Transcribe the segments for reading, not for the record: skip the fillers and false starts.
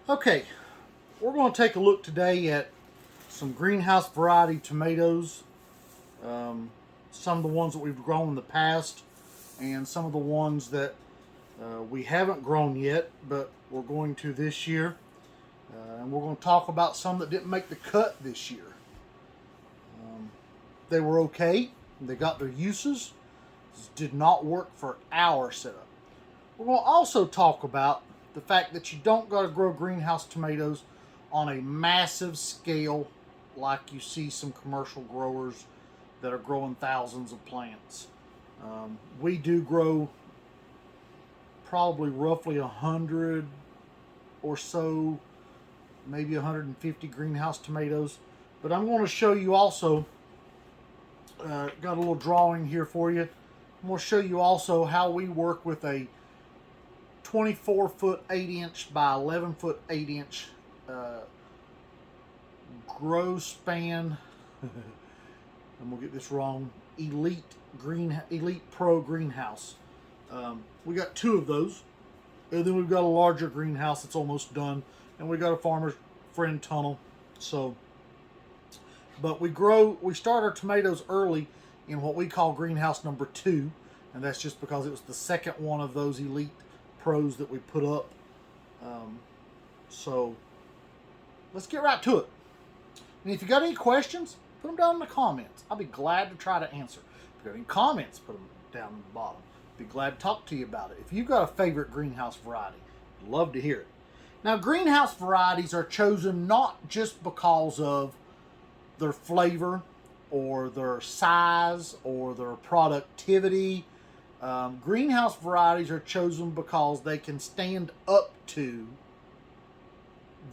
Okay, we're going to take a look today at some greenhouse variety tomatoes. Some of the ones that we've grown in the past and some of the ones that we haven't grown yet, but we're going to this year. And we're going to talk about some that didn't make the cut this year. They were okay. They got their uses. Just did not work for our setup. We're going to also talk about the fact that you don't got to grow greenhouse tomatoes on a massive scale like you see some commercial growers that are growing thousands of plants. We do grow probably roughly 100 or so, maybe 150 greenhouse tomatoes. But I'm going to show you also, got a little drawing here for you. I'm going to show you also how we work with a 24 foot 8 inch by 11 foot 8 inch grow span. I'm gonna get this wrong. Elite Pro greenhouse. We got two of those, and then we've got a larger greenhouse that's almost done, and we got a farmer's friend tunnel. So, but we start our tomatoes early in what we call greenhouse number 2, and that's just because it was the second one of those Elite Pros that we put up. So let's get right to it. And if you got any questions, put them down in the comments. I'll be glad to try to answer. If you got any comments, put them down in the bottom. Be glad to talk to you about it. If you've got a favorite greenhouse variety, I'd love to hear it. Now, greenhouse varieties are chosen not just because of their flavor or their size or their productivity. Greenhouse varieties are chosen because they can stand up to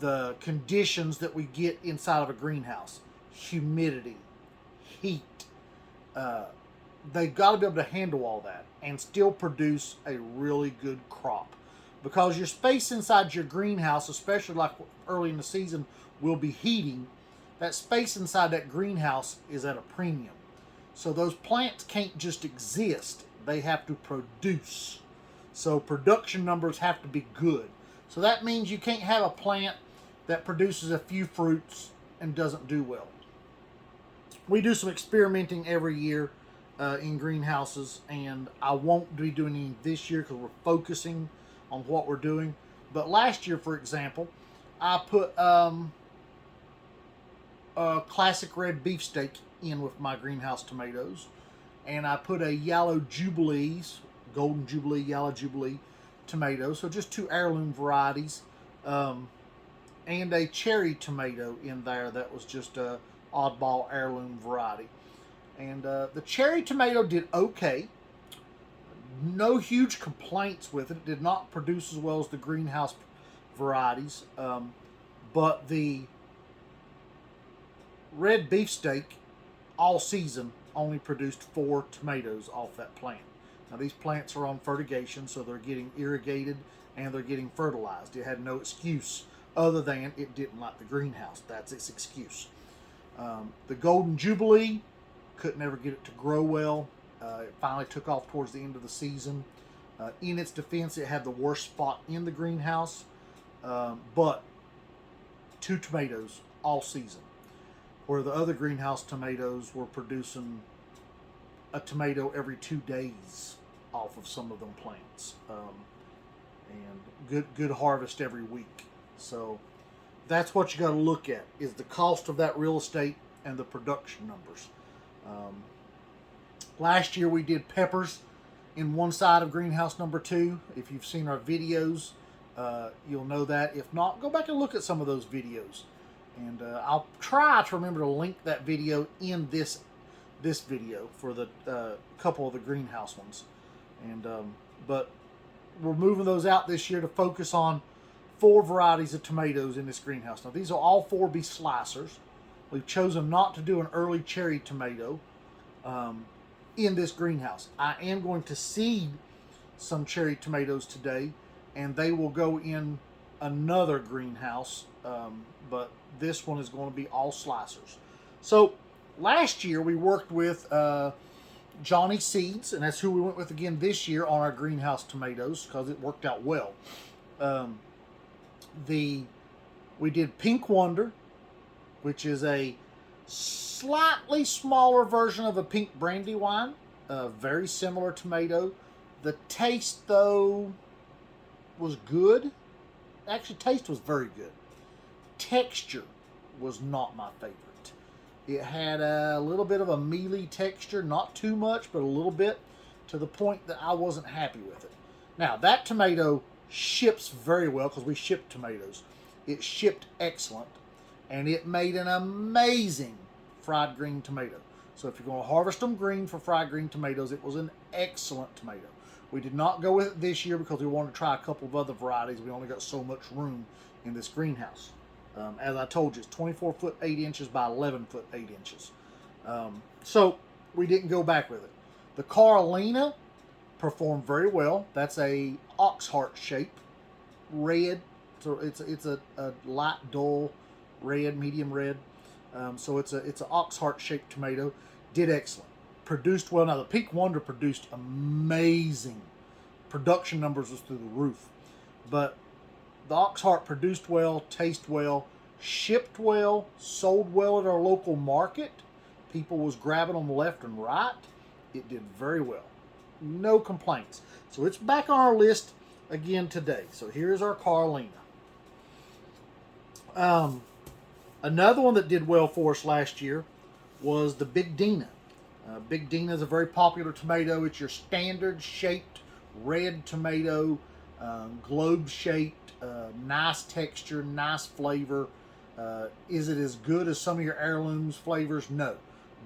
the conditions that we get inside of a greenhouse. Humidity, heat. They've got to be able to handle all that and still produce a really good crop. Because your space inside your greenhouse, especially like early in the season, will be heating. That space inside that greenhouse is at a premium. So those plants can't just exist. They have to produce. So production numbers have to be good. So that means you can't have a plant that produces a few fruits and doesn't do well. We do some experimenting every year in greenhouses, and I won't be doing any this year because we're focusing on what we're doing. But last year, for example, I put a classic red beefsteak in with my greenhouse tomatoes, and I put a yellow jubilees, golden jubilee, yellow jubilee tomatoes, so just two heirloom varieties, and a cherry tomato in there that was just a oddball heirloom variety. And the cherry tomato did okay. No huge complaints with it. It did not produce as well as the greenhouse varieties, but the red beefsteak all season only produced 4 tomatoes off that plant. Now these plants are on fertigation, so they're getting irrigated and they're getting fertilized. It had no excuse other than it didn't like the greenhouse. That's its excuse. The golden jubilee, couldn't ever get it to grow well. It finally took off towards the end of the season. In its defense, it had the worst spot in the greenhouse, but 2 tomatoes all season, where the other greenhouse tomatoes were producing a tomato every 2 days off of some of them plants, and good harvest every week. So that's what you got to look at, is the cost of that real estate and the production numbers. Last year we did peppers in one side of greenhouse number 2. If you've seen our videos, you'll know that. If not, go back and look at some of those videos. And I'll try to remember to link that video in this video for the couple of the greenhouse ones. And but we're moving those out this year to focus on 4 varieties of tomatoes in this greenhouse. Now these will all 4 be slicers. We've chosen not to do an early cherry tomato in this greenhouse. I am going to seed some cherry tomatoes today, and they will go in another greenhouse, but this one is going to be all slicers. So last year we worked with Johnny Seeds, and that's who we went with again this year on our greenhouse tomatoes because it worked out well. The We did Pink Wonder, which is a slightly smaller version of a pink brandy wine. Very similar tomato. The taste, though, was good. Actually, taste was very good. Texture was not my favorite. It had a little bit of a mealy texture, not too much, but a little bit, to the point that I wasn't happy with it. Now, that tomato ships very well because we shipped tomatoes. It shipped excellent, and it made an amazing fried green tomato. So if you're going to harvest them green for fried green tomatoes, it was an excellent tomato. We did not go with it this year because we wanted to try a couple of other varieties. We only got so much room in this greenhouse. As I told you, it's 24 foot 8 inches by 11 foot 8 inches. So we didn't go back with it. The Carolina performed very well. That's a ox heart shape, red. So it's a light, dull red, medium red. So it's an ox heart shaped tomato. Did excellent. Produced well. Now the Pink Wonder produced amazing. Production numbers was through the roof. But the ox heart produced well, tasted well, shipped well, sold well at our local market. People was grabbing them left and right. It did very well. No complaints. So it's back on our list again today. So here's our Carolina. Another one that did well for us last year was the Big Dina. Big Dina is a very popular tomato. It's your standard shaped red tomato, globe shaped, nice texture, nice flavor. Is it as good as some of your heirlooms flavors? No,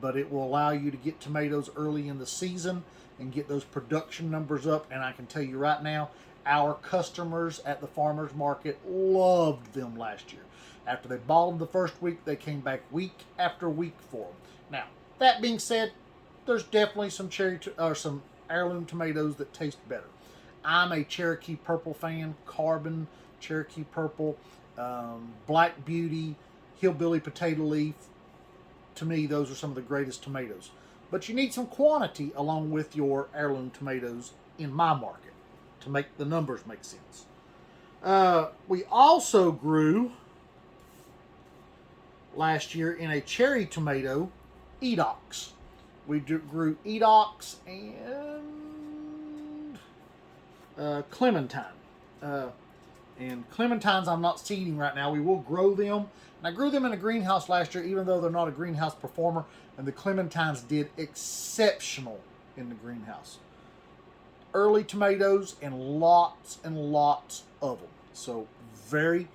but it will allow you to get tomatoes early in the season and get those production numbers up. And I can tell you right now, our customers at the farmers market loved them last year. After they bought them the first week, they came back week after week for them. Now, that being said, there's definitely some some heirloom tomatoes that taste better. I'm a Cherokee Purple fan. Carbon, Cherokee Purple, Black Beauty, Hillbilly Potato Leaf. To me, those are some of the greatest tomatoes. But you need some quantity along with your heirloom tomatoes in my market to make the numbers make sense. We also grew last year in a cherry tomato, Edox. We grew Edox and Clementine. And Clementines I'm not seeding right now. We will grow them. And I grew them in a greenhouse last year, even though they're not a greenhouse performer. And the Clementines did exceptional in the greenhouse. Early tomatoes and lots of them. So very,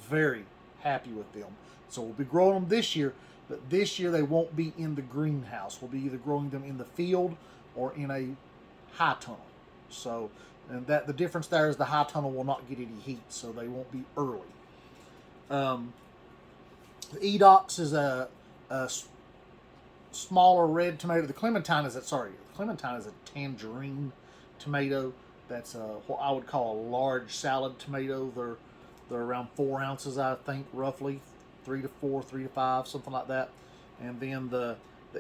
very happy with them. So we'll be growing them this year, but this year they won't be in the greenhouse. We'll be either growing them in the field or in a high tunnel. So, and that the difference there is the high tunnel will not get any heat, so they won't be early. The Edox is a smaller red tomato. The Clementine is a tangerine tomato. That's what I would call a large salad tomato. They're around 4 ounces, I think, roughly 3 to 4, 3 to 5, something like that. And then the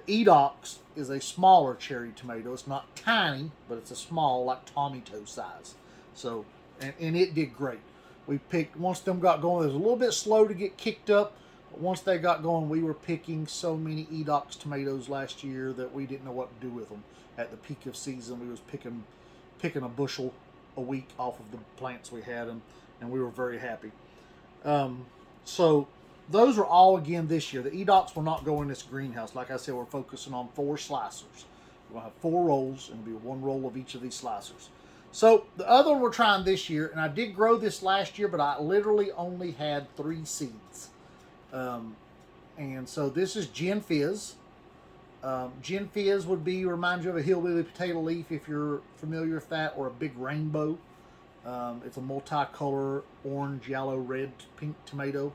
Edox is a smaller cherry tomato. It's not tiny, but it's a small, like tomato size. So, and it did great. We picked, once them got going, it was a little bit slow to get kicked up. But once they got going, we were picking so many Edox tomatoes last year that we didn't know what to do with them. At the peak of season, we was picking a bushel a week off of the plants we had, and we were very happy. So those are all again this year. The Edox will not go in this greenhouse. Like I said, we're focusing on 4 slicers. We'll have 4 rolls, and it'll be 1 roll of each of these slicers. So the other one we're trying this year, and I did grow this last year, but I literally only had 3 seeds. And so this is Gin Fizz. Gin Fizz would remind you of a hillbilly potato leaf if you're familiar with that, or a big rainbow. It's a multicolor orange, yellow, red, pink tomato.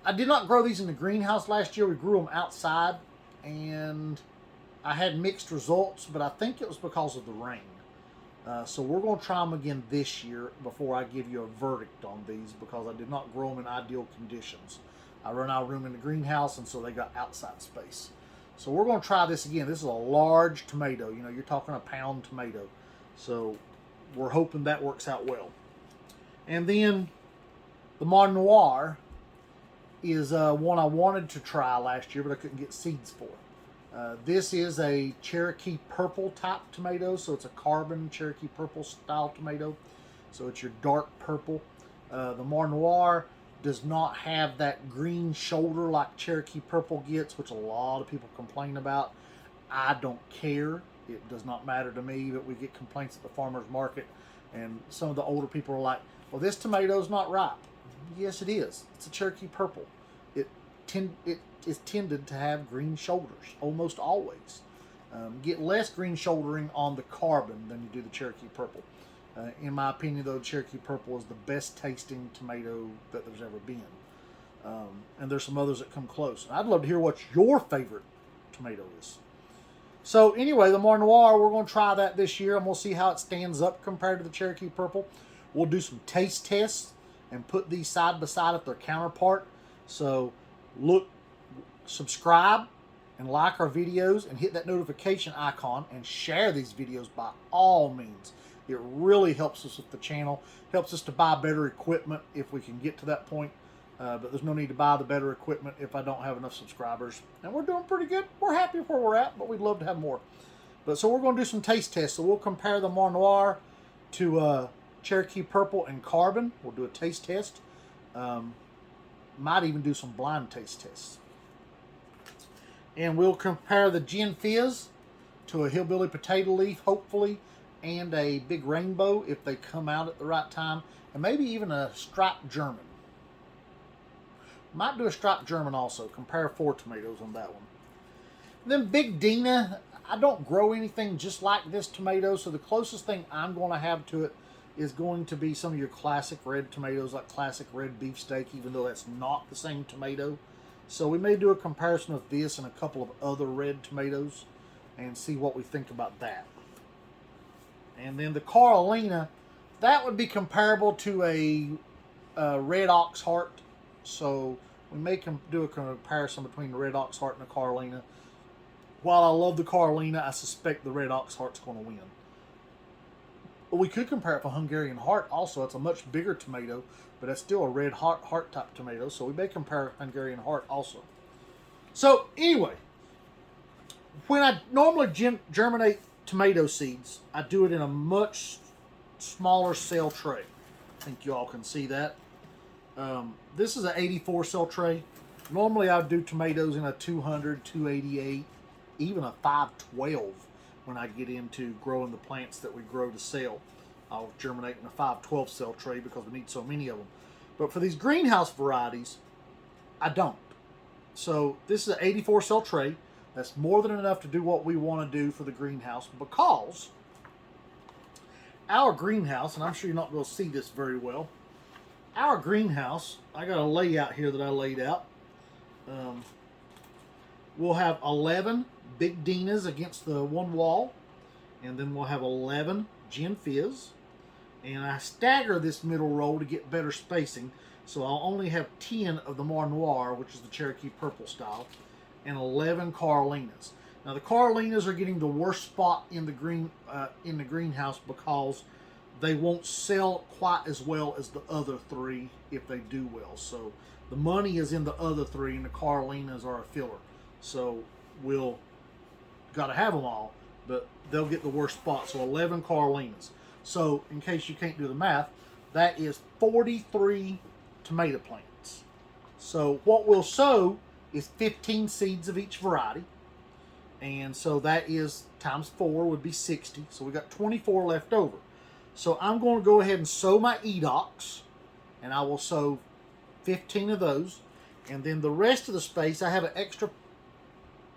I did not grow these in the greenhouse last year. We grew them outside, and I had mixed results, but I think it was because of the rain. So we're going to try them again this year before I give you a verdict on these, because I did not grow them in ideal conditions. I run out of room in the greenhouse, and so they got outside space. So we're going to try this again. This is a large tomato. You know, you're talking a pound tomato. So we're hoping that works out well. And then The Noir is one I wanted to try last year, but I couldn't get seeds for. This is a Cherokee purple type tomato, so it's a carbon Cherokee purple style tomato. So it's your dark purple. The Noir does not have that green shoulder like Cherokee purple gets, which a lot of people complain about. I don't care. It does not matter to me that we get complaints at the farmer's market, and some of the older people are like, well, this tomato's not ripe. Yes, it is. It's a Cherokee purple. It is tended to have green shoulders almost always. Get less green shouldering on the carbon than you do the Cherokee purple. In my opinion, though, Cherokee purple is the best tasting tomato that there's ever been. And there's some others that come close. And I'd love to hear what your favorite tomato is. So anyway, the Noir, we're going to try that this year, and we'll see how it stands up compared to the Cherokee purple. We'll do some taste tests and put these side by side of their counterpart. So look, subscribe and like our videos and hit that notification icon and share these videos by all means. It really helps us with the channel, helps us to buy better equipment if we can get to that point. But there's no need to buy the better equipment if I don't have enough subscribers. And we're doing pretty good. We're happy where we're at, but we'd love to have more. But so we're going to do some taste tests. So we'll compare the Noir to Cherokee purple and carbon. We'll do a taste test. Might even do some blind taste tests. And we'll compare the Gin Fizz to a hillbilly potato leaf, hopefully, and a big rainbow if they come out at the right time, and maybe even a striped German. Might do a striped German also. Compare 4 tomatoes on that one. And then Big Dina, I don't grow anything just like this tomato, so the closest thing I'm going to have to it is going to be some of your classic red tomatoes, like classic red beefsteak, even though that's not the same tomato. So we may do a comparison of this and a couple of other red tomatoes and see what we think about that. And then the Carolina, that would be comparable to a red ox heart. So we may do a comparison between the red ox heart and the Carolina. While I love the Carolina, I suspect the red ox heart's going to win. But we could compare it for Hungarian heart also. It's a much bigger tomato, but it's still a red heart type tomato. So we may compare Hungarian heart also. So anyway, when I normally germinate tomato seeds, I do it in a much smaller cell tray. I think you all can see that. This is an 84 cell tray. Normally I would do tomatoes in a 200, 288, even a 512 when I get into growing the plants that we grow to sell. I'll germinate in a 512 cell tray because we need so many of them. But for these greenhouse varieties, I don't. So this is an 84 cell tray. That's more than enough to do what we want to do for the greenhouse, because our greenhouse, and I'm sure you're not going to see this very well, our greenhouse, I got a layout here that I laid out. We'll have 11 Big Dinas against the one wall, and then we'll have 11 Gin Fizz. And I stagger this middle row to get better spacing, so I'll only have 10 of the Noir, which is the Cherokee purple style, and 11 Carolinas. Now the Carolinas are getting the worst spot in the greenhouse because they won't sell quite as well as the other 3 if they do well. So the money is in the other 3, and the Carolinas are a filler. So we'll got to have them all, but they'll get the worst spot. So 11 Carolinas. So in case you can't do the math, that is 43 tomato plants. So what we'll sow is 15 seeds of each variety. And so that is times 4 would be 60. So we got 24 left over. So I'm going to go ahead and sow my Edox, and I will sow 15 of those. And then the rest of the space, I have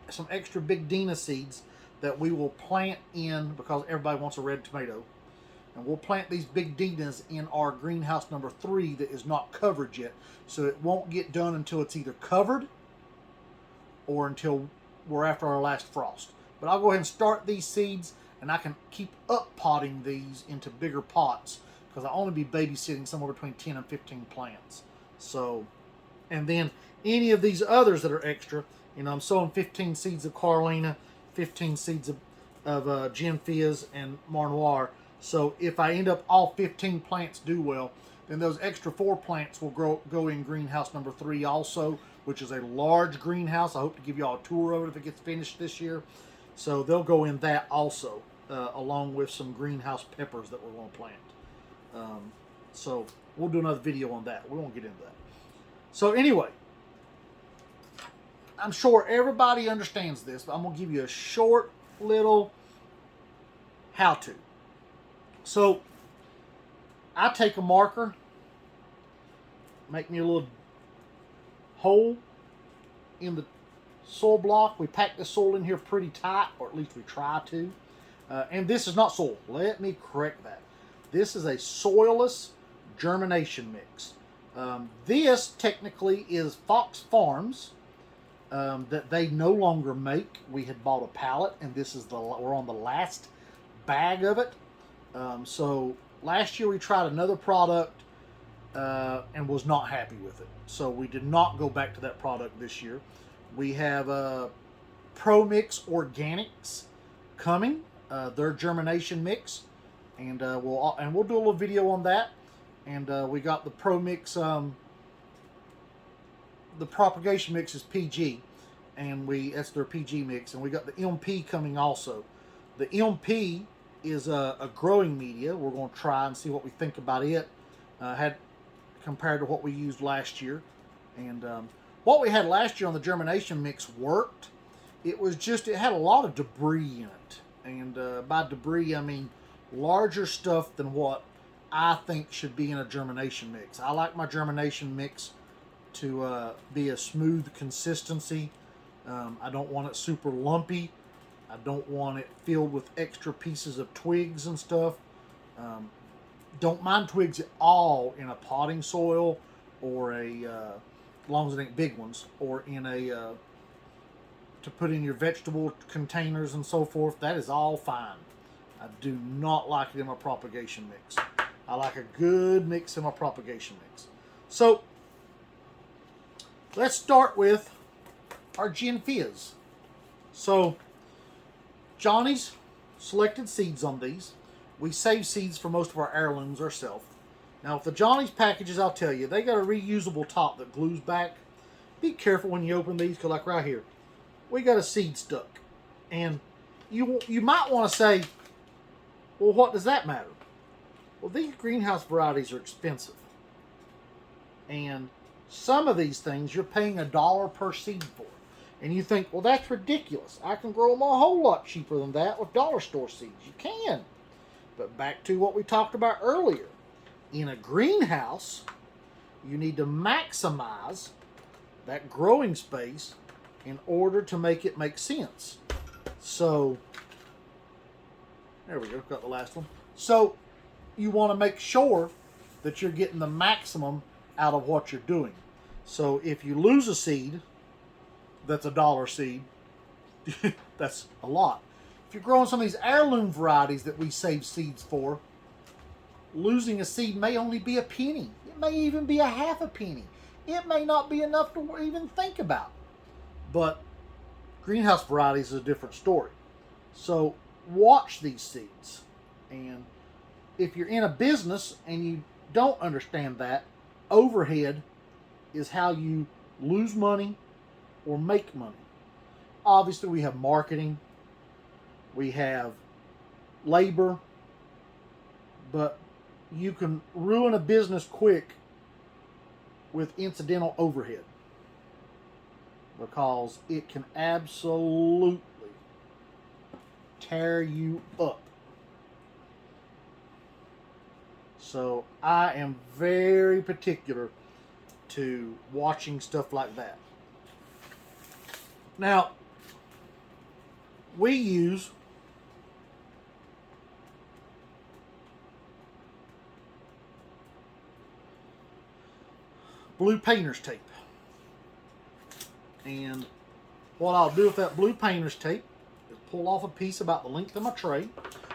some extra Big Dina seeds that we will plant in, because everybody wants a red tomato. And we'll plant these Big Dinas in our greenhouse number 3 that is not covered yet. So it won't get done until it's either covered or until we're after our last frost. But I'll go ahead and start these seeds, and I can keep up potting these into bigger pots because I'll only be babysitting somewhere between 10 and 15 plants. So, and then any of these others that are extra, you know, I'm sowing 15 seeds of Carolina, 15 seeds of Gin Fizz and Noir. So if I end up all 15 plants do well, Then those extra 4 plants will go in greenhouse number 3 also, which is a large greenhouse. I hope to give you all a tour of it if it gets finished this year. So they'll go in that also, along with some greenhouse peppers that we're going to plant. So we'll do another video on that. We won't get into that. So anyway, I'm sure everybody understands this, but I'm going to give you a short little how-to. So I take a marker, make me a little hole in the soil block. We pack the soil in here pretty tight, or at least we try to. And this is not soil. Let me correct that. This is a soilless germination mix. This technically is Fox Farms that they no longer make. We had bought a pallet, and this is we're on the last bag of it. So last year we tried another product and was not happy with it. So we did not go back to that product this year. We have Pro Mix Organics coming, their germination mix, and we'll do a little video on that. And we got the Pro Mix, the propagation mix is PG, and that's their PG mix, and we got the MP coming also. The MP is a growing media. We're going to try and see what we think about it. Had compared to what we used last year, and what we had last year on the germination mix worked. It had a lot of debris in it, and by debris I mean larger stuff than what I think should be in a germination mix. I like my germination mix to be a smooth consistency. I don't want it super lumpy. I don't want it filled with extra pieces of twigs and stuff. Don't mind twigs at all in a potting soil, or as long as it ain't big ones, or in to put in your vegetable containers and so forth. That is all fine. I do not like it in my propagation mix. I like a good mix in my propagation mix. So let's start with our Gin Fizz. So Johnny's selected seeds on these. We save seeds for most of our heirlooms ourselves. Now, with the Johnny's packages, I'll tell you, they got a reusable top that glues back. Be careful when you open these, because like right here, we got a seed stuck. And you might want to say, well, what does that matter? Well, these greenhouse varieties are expensive. And some of these things you're paying $1 per seed for. And you think, well, that's ridiculous. I can grow them a whole lot cheaper than that with dollar store seeds. You can. But back to what we talked about earlier. In a greenhouse, you need to maximize that growing space in order to make it make sense. So, there we go, got the last one. So, you want to make sure that you're getting the maximum out of what you're doing. So, if you lose a seed, that's a dollar seed, that's a lot. If you're growing some of these heirloom varieties that we save seeds for, losing a seed may only be a penny. It may even be a half a penny. It may not be enough to even think about. But greenhouse varieties is a different story. So watch these seeds. And if you're in a business and you don't understand that, overhead is how you lose money or make money. Obviously, we have marketing. We have labor, but you can ruin a business quick with incidental overhead, because it can absolutely tear you up. So I am very particular to watching stuff like that. Now, we use blue painter's tape. And what I'll do with that blue painter's tape is pull off a piece about the length of my tray.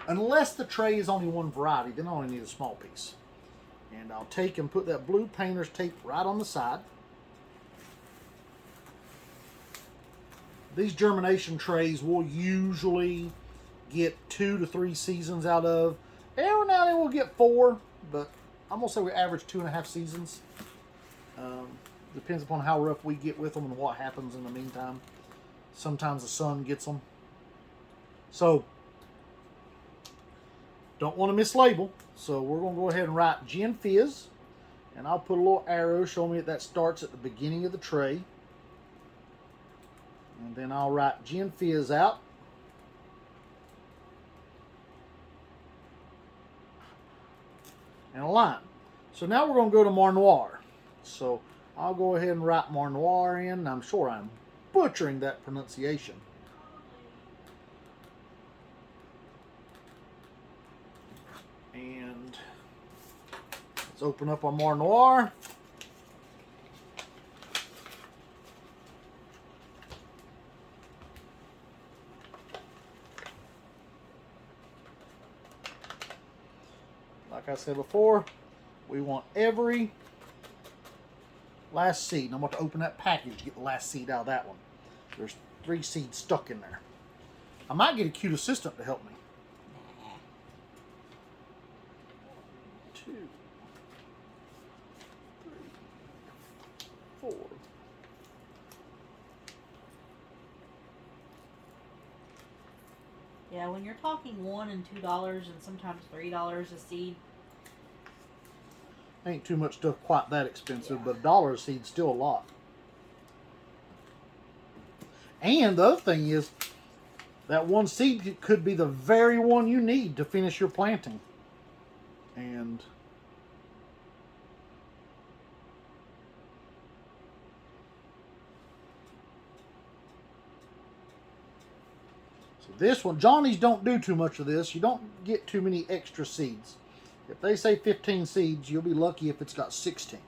Unless the tray is only one variety, then I only need a small piece. And I'll take and put that blue painter's tape right on the side. These germination trays will usually get 2 to 3 seasons out of. Every now and then we'll get 4, but I'm gonna say we average 2.5 seasons. Depends upon how rough we get with them and what happens in the meantime. Sometimes the sun gets them. So, don't want to mislabel. So we're going to go ahead and write Gin Fizz. And I'll put a little arrow showing me that starts at the beginning of the tray. And then I'll write Gin Fizz out. And a line. So now we're going to go to Noir. So I'll go ahead and write Noir in. I'm sure I'm butchering that pronunciation. And let's open up our Noir. Like I said before, we want every last seed. And I'm going to open that package to get the last seed out of that one. There's 3 seeds stuck in there. I might get a cute assistant to help me. 2, 3, 4. Yeah, when you're talking $1 and $2 and sometimes $3 a seed. Ain't too much stuff quite that expensive, but $1 a seed's still a lot. And the other thing is, that one seed could be the very one you need to finish your planting. And so this one, Johnny's don't do too much of this. You don't get too many extra seeds. If they say 15 seeds, you'll be lucky if it's got 16.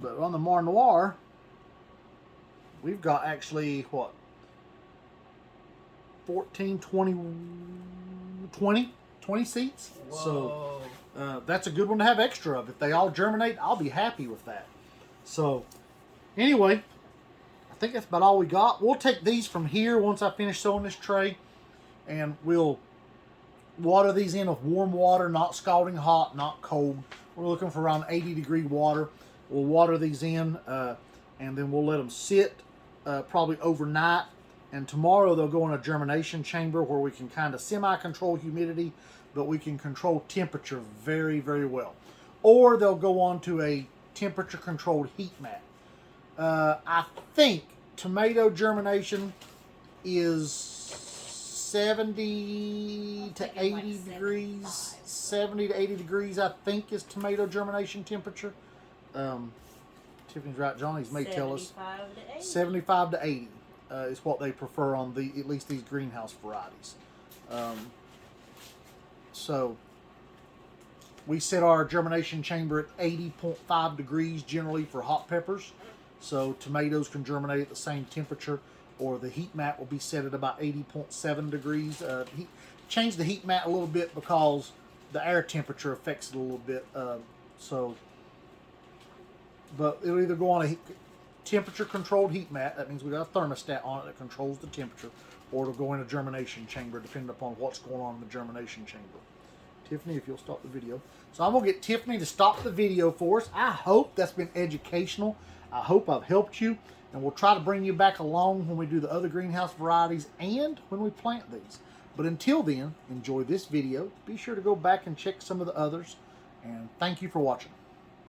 But on the Noir, we've got actually, what, 14, 20 seeds. Whoa. So that's a good one to have extra of. If they all germinate, I'll be happy with that. So anyway, I think that's about all we got. We'll take these from here once I finish sewing this tray, and we'll water these in with warm water, not scalding hot, not cold. We're looking for around 80-degree water. We'll water these in, and then we'll let them sit probably overnight. And tomorrow they'll go in a germination chamber where we can kind of semi-control humidity, but we can control temperature very, very well. Or they'll go on to a temperature-controlled heat mat. I think tomato germination is 70 to 80 degrees. 70 to 80 degrees, I think, is tomato germination temperature. Tiffany's right. Johnny's may tell us 75 to 80 is what they prefer on at least these greenhouse varieties. So we set our germination chamber at 80.5 degrees generally for hot peppers. So tomatoes can germinate at the same temperature, or the heat mat will be set at about 80.7 degrees. Change the heat mat a little bit because the air temperature affects it a little bit. But it'll either go on a temperature-controlled heat mat. That means we got a thermostat on it that controls the temperature, or it'll go in a germination chamber, depending upon what's going on in the germination chamber. Tiffany, if you'll stop the video. So I'm going to get Tiffany to stop the video for us. I hope that's been educational. I hope I've helped you. And we'll try to bring you back along when we do the other greenhouse varieties and when we plant these. But until then, enjoy this video. Be sure to go back and check some of the others. And thank you for watching.